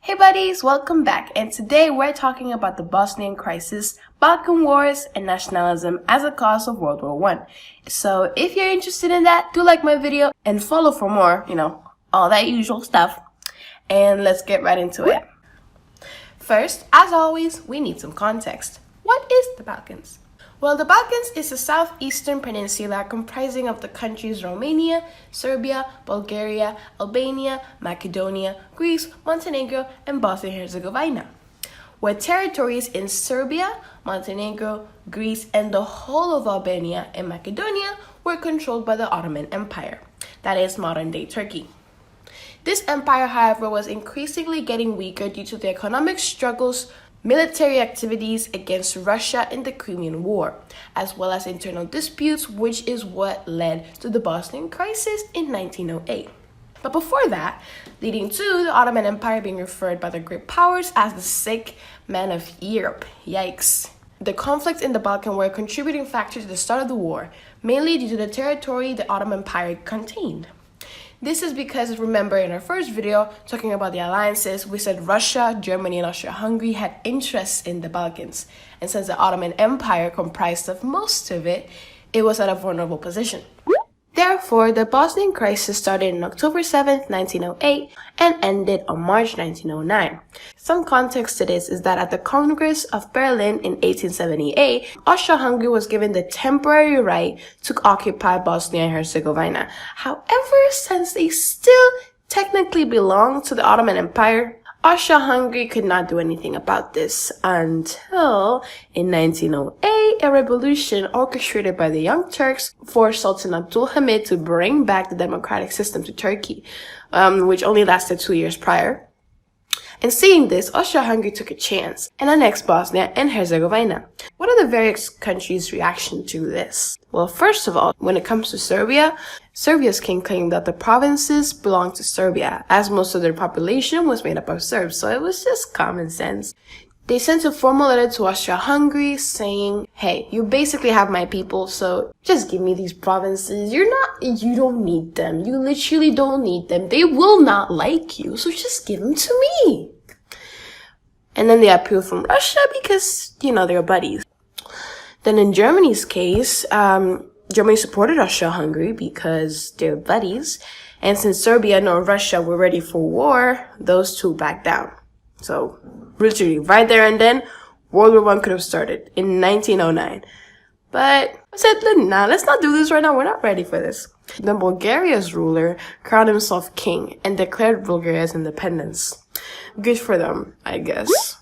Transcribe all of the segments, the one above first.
Hey buddies, welcome back, and today we're talking about the Bosnian Crisis, Balkan Wars, and nationalism as a cause of World War I. So if you're interested in that, do like my video and follow for more, all that usual stuff. And let's get right into it. First, as always, we need some context. What is the Balkans? Well, the Balkans is a southeastern peninsula comprising of the countries Romania, Serbia, Bulgaria, Albania, Macedonia, Greece, Montenegro, and Bosnia and Herzegovina, where territories in Serbia, Montenegro, Greece, and the whole of Albania and Macedonia were controlled by the Ottoman Empire, that is modern-day Turkey. This empire, however, was increasingly getting weaker due to the economic struggles, military activities against Russia in the Crimean War, as well as internal disputes, which is what led to the Bosnian Crisis in 1908. But before that, leading to the Ottoman Empire being referred by the great powers as the sick man of Europe. Yikes. The conflicts in the Balkan were a contributing factor to the start of the war, mainly due to the territory the Ottoman Empire contained. This is because, remember in our first video, talking about the alliances, we said Russia, Germany, and Austro-Hungary had interests in the Balkans. And since the Ottoman Empire comprised of most of it, it was at a vulnerable position. Therefore, the Bosnian Crisis started on October 7, 1908, and ended on March 1909. Some context to this is that at the Congress of Berlin in 1878, Austro-Hungary was given the temporary right to occupy Bosnia and Herzegovina. However, since they still technically belonged to the Ottoman Empire, Austro-Hungary could not do anything about this until, in 1908, a revolution orchestrated by the Young Turks forced Sultan Abdülhamid to bring back the democratic system to Turkey, which only lasted 2 years prior. And seeing this, Austro-Hungary took a chance and annexed Bosnia and Herzegovina. What are the various countries' reaction to this? Well, first of all, when it comes to Serbia, Serbia's king claimed that the provinces belonged to Serbia, as most of their population was made up of Serbs, so it was just common sense. They sent a formal letter to Austro-Hungary saying, hey, you basically have my people, so just give me these provinces. You don't need them. You literally don't need them. They will not like you, so just give them to me. And then they appealed from Russia because, they're buddies. Then in Germany's case, Germany supported Austro-Hungary because they're buddies. And since Serbia and Russia were ready for war, those two backed down. So, literally, right there and then, World War I could have started in 1909. But I said, nah, let's not do this right now. We're not ready for this. Then Bulgaria's ruler crowned himself king and declared Bulgaria's independence. Good for them, I guess.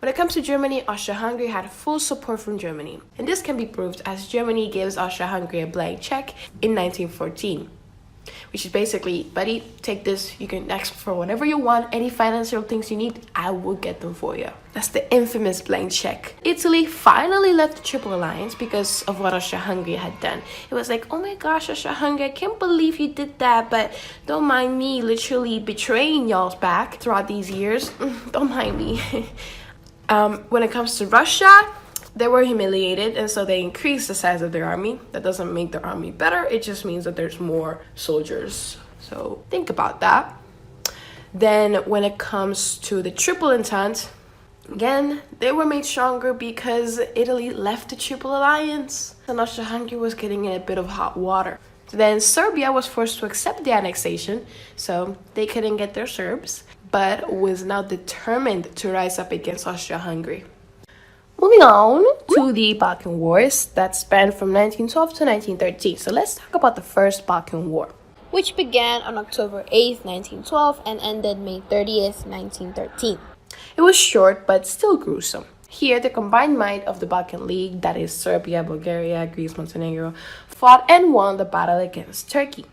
When it comes to Germany, Austro-Hungary had full support from Germany. And this can be proved as Germany gives Austro-Hungary a blank check in 1914. Which is basically, buddy, take this, you can ask for whatever you want, any financial things you need, I will get them for you. That's the infamous blank check. Italy finally left the Triple Alliance because of what Austro-Hungary had done. It was like, oh my gosh, Austro-Hungary, I can't believe you did that, but don't mind me literally betraying y'all's back throughout these years. Don't mind me. When it comes to Russia, they were humiliated, and so they increased the size of their army. That doesn't make their army better. It just means that there's more soldiers. So think about that. Then when it comes to the Triple Entente, again, they were made stronger because Italy left the Triple Alliance. And Austro-Hungary was getting in a bit of hot water. Then Serbia was forced to accept the annexation, so they couldn't get their Serbs, but was now determined to rise up against Austro-Hungary. Moving on to the Balkan Wars that spanned from 1912 to 1913. So let's talk about the First Balkan War, which began on October 8th, 1912 and ended May 30th, 1913. It was short but still gruesome. Here, the combined might of the Balkan League, that is Serbia, Bulgaria, Greece, Montenegro, fought and won the battle against Turkey.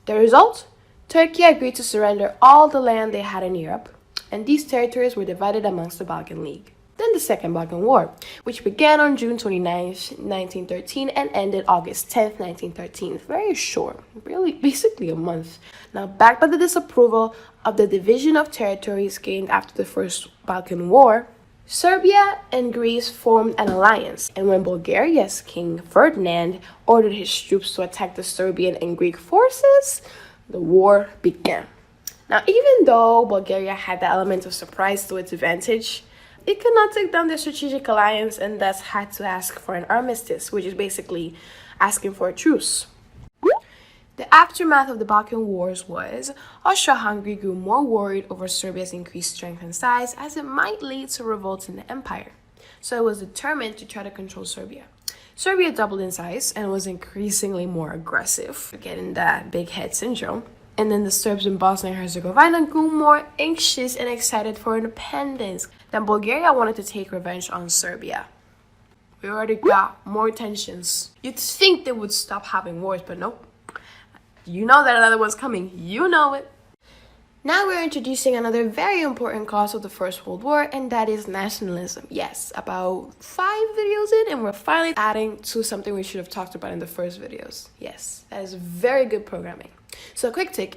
The result? Turkey agreed to surrender all the land they had in Europe, and these territories were divided amongst the Balkan League. Then the Second Balkan War, which began on June 29, 1913 and ended August 10, 1913. Very short, really basically a month. Now, backed by the disapproval of the division of territories gained after the First Balkan War, Serbia and Greece formed an alliance, and when Bulgaria's king Ferdinand ordered his troops to attack the Serbian and Greek forces, the war began. Now, even though Bulgaria had the element of surprise to its advantage, it could not take down their strategic alliance and thus had to ask for an armistice, which is basically asking for a truce. The aftermath of the Balkan Wars was Austro-Hungary grew more worried over Serbia's increased strength and size as it might lead to revolts in the empire. So it was determined to try to control Serbia. Serbia doubled in size and was increasingly more aggressive, getting that big head syndrome. And then the Serbs in Bosnia and Herzegovina grew more anxious and excited for independence. Then Bulgaria wanted to take revenge on Serbia. We already got more tensions. You'd think they would stop having wars, but nope. You know that another one's coming. You know it. Now we're introducing another very important cause of the First World War, and that is nationalism. Yes, about 5 videos in, and we're finally adding to something we should have talked about in the first videos. Yes, that is very good programming. So quick tip.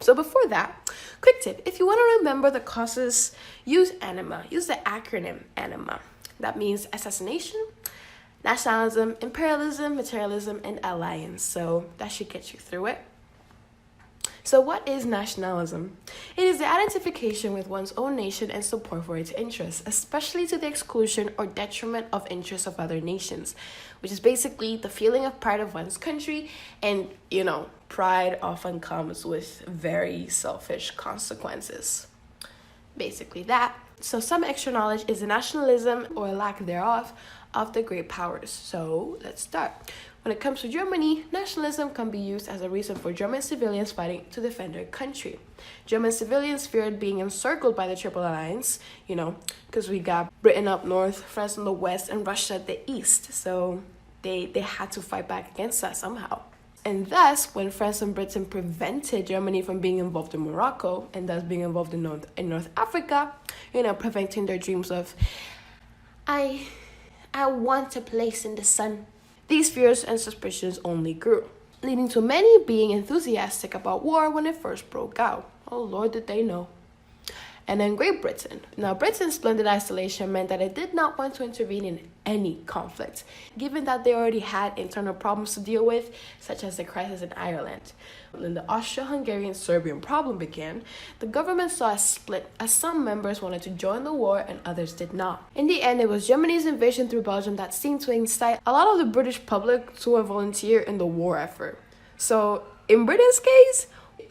So before that, quick tip. If you want to remember the causes, use ANIMA. Use the acronym ANIMA. That means assassination, nationalism, imperialism, materialism, and alliance. So that should get you through it. So what is nationalism? It is the identification with one's own nation and support for its interests, especially to the exclusion or detriment of interests of other nations, which is basically the feeling of pride of one's country. And, pride often comes with very selfish consequences. Basically that. So some extra knowledge is the nationalism, or lack thereof, of the great powers. So let's start. When it comes to Germany, nationalism can be used as a reason for German civilians fighting to defend their country. German civilians feared being encircled by the Triple Alliance, because we got Britain up north, France in the west, and Russia at the east. So they had to fight back against that somehow. And thus, when France and Britain prevented Germany from being involved in Morocco, and thus being involved in North Africa, preventing their dreams of, I want a place in the sun. These fears and suspicions only grew, leading to many being enthusiastic about war when it first broke out. Oh Lord, did they know. And then Great Britain. Now, Britain's splendid isolation meant that it did not want to intervene in any conflict, given that they already had internal problems to deal with, such as the crisis in Ireland. When the Austro-Hungarian Serbian problem began, the government saw a split, as some members wanted to join the war and others did not. In the end, it was Germany's invasion through Belgium that seemed to incite a lot of the British public to volunteer in the war effort. So, in Britain's case,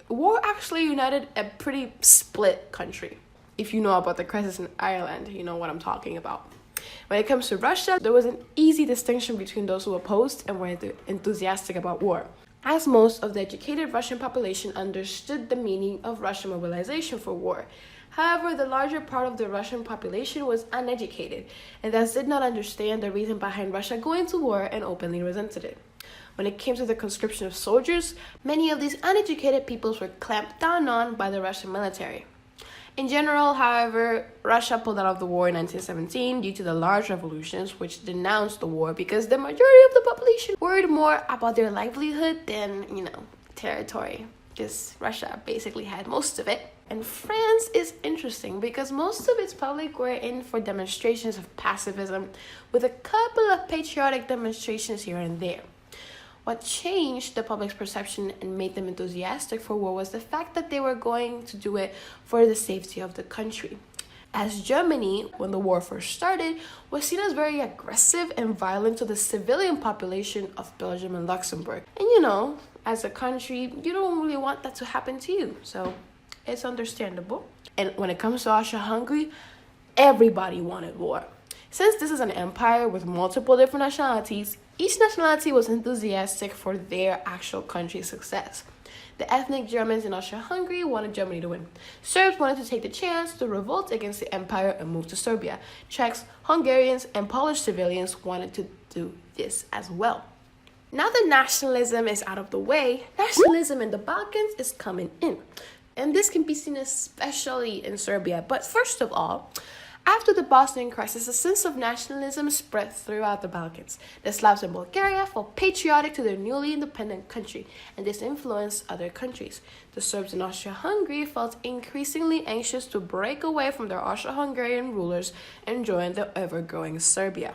war actually united a pretty split country. If you know about the crisis in Ireland, you know what I'm talking about. When it comes to Russia, there was an easy distinction between those who opposed and were enthusiastic about war, as most of the educated Russian population understood the meaning of Russian mobilization for war. However, the larger part of the Russian population was uneducated and thus did not understand the reason behind Russia going to war and openly resented it. When it came to the conscription of soldiers, many of these uneducated peoples were clamped down on by the Russian military. In general, however, Russia pulled out of the war in 1917 due to the large revolutions which denounced the war because the majority of the population worried more about their livelihood than, territory, because Russia basically had most of it. And France is interesting because most of its public were in for demonstrations of pacifism, with a couple of patriotic demonstrations here and there. What changed the public's perception and made them enthusiastic for war was the fact that they were going to do it for the safety of the country. As Germany, when the war first started, was seen as very aggressive and violent to the civilian population of Belgium and Luxembourg. And as a country, you don't really want that to happen to you. So it's understandable. And when it comes to Austro-Hungary, everybody wanted war. Since this is an empire with multiple different nationalities, each nationality was enthusiastic for their actual country's success. The ethnic Germans in Austria-Hungary wanted Germany to win. Serbs wanted to take the chance to revolt against the empire and move to Serbia. Czechs, Hungarians, and Polish civilians wanted to do this as well. Now that nationalism is out of the way, nationalism in the Balkans is coming in. And this can be seen especially in Serbia. But first of all, after the Bosnian Crisis, a sense of nationalism spread throughout the Balkans. The Slavs in Bulgaria felt patriotic to their newly independent country, and this influenced other countries. The Serbs in Austria-Hungary felt increasingly anxious to break away from their Austro-Hungarian rulers and join the ever-growing Serbia.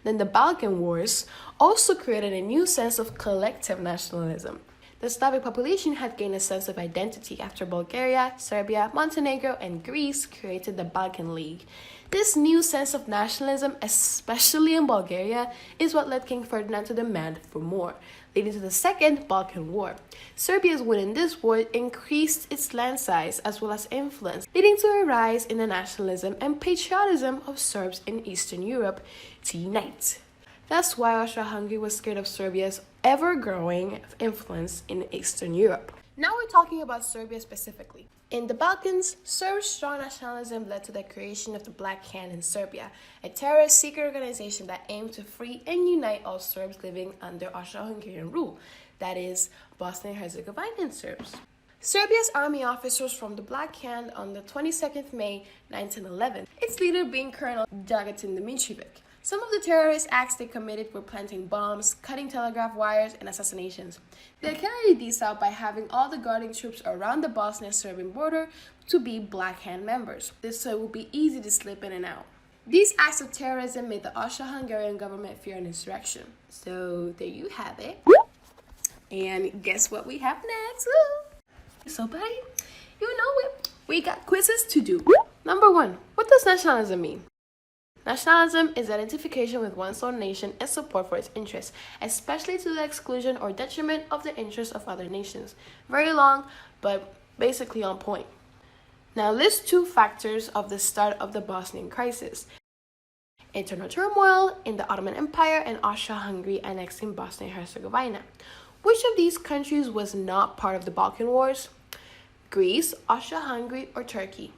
Then the Balkan Wars also created a new sense of collective nationalism. The Slavic population had gained a sense of identity after Bulgaria, Serbia, Montenegro, and Greece created the Balkan League. This new sense of nationalism, especially in Bulgaria, is what led King Ferdinand to demand for more, leading to the Second Balkan War. Serbia's win in this war increased its land size as well as influence, leading to a rise in the nationalism and patriotism of Serbs in Eastern Europe to unite. That's why Austro-Hungary was scared of Serbia's ever-growing influence in Eastern Europe. Now we're talking about Serbia specifically. In the Balkans, Serbs' strong nationalism led to the creation of the Black Hand in Serbia, a terrorist secret organization that aimed to free and unite all Serbs living under Austro-Hungarian rule, that is, Bosnian Herzegovinian Serbs. Serbia's army officers formed the Black Hand on the 22nd May 1911, its leader being Colonel Dragutin Dimitrijevic. Some of the terrorist acts they committed were planting bombs, cutting telegraph wires, and assassinations. They carried these out by having all the guarding troops around the Bosnian-Serbian border to be Black Hand members, this so it would be easy to slip in and out. These acts of terrorism made the Austro-Hungarian government fear an insurrection. So there you have it. And guess what we have next? Woo! So buddy, you know it. We got quizzes to do. Number 1, what does nationalism mean? Nationalism is identification with one's own nation and support for its interests, especially to the exclusion or detriment of the interests of other nations. Very long, but basically on point. Now list 2 factors of the start of the Bosnian Crisis. Internal turmoil in the Ottoman Empire and Austro-Hungary annexing Bosnia and Herzegovina. Which of these countries was not part of the Balkan Wars? Greece, Austro-Hungary, or Turkey?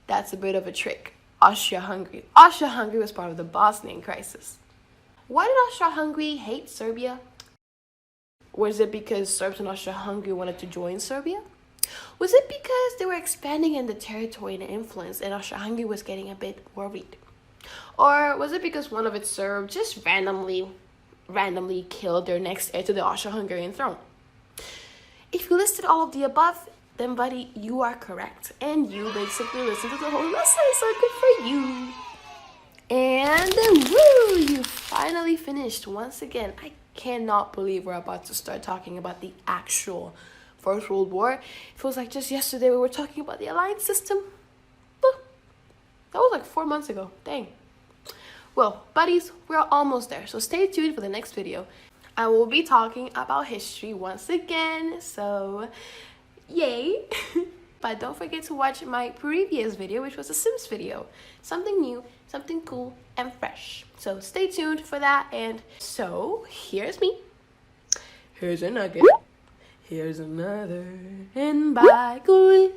That's a bit of a trick. Austro-Hungary. Austro-Hungary was part of the Bosnian Crisis. Why did Austro-Hungary hate Serbia? Was it because Serbs in Austro-Hungary wanted to join Serbia? Was it because they were expanding in the territory and influence and Austro-Hungary was getting a bit worried? Or was it because one of its Serbs just randomly killed their next heir to the Austro-Hungarian throne? If you listed all of the above, then buddy, you are correct. And you basically listened to the whole lesson, so good for you. And woo, you finally finished once again. I cannot believe we're about to start talking about the actual First World War. It feels like just yesterday we were talking about the alliance system. That was like 4 months ago, dang. Well, buddies, we're almost there, so stay tuned for the next video. I will be talking about history once again, so yay. But don't forget to watch my previous video, which was a Sims video. Something new, something cool and fresh. So stay tuned for that. And so here's me. Here's a nugget. Here's another. And bye. Cool.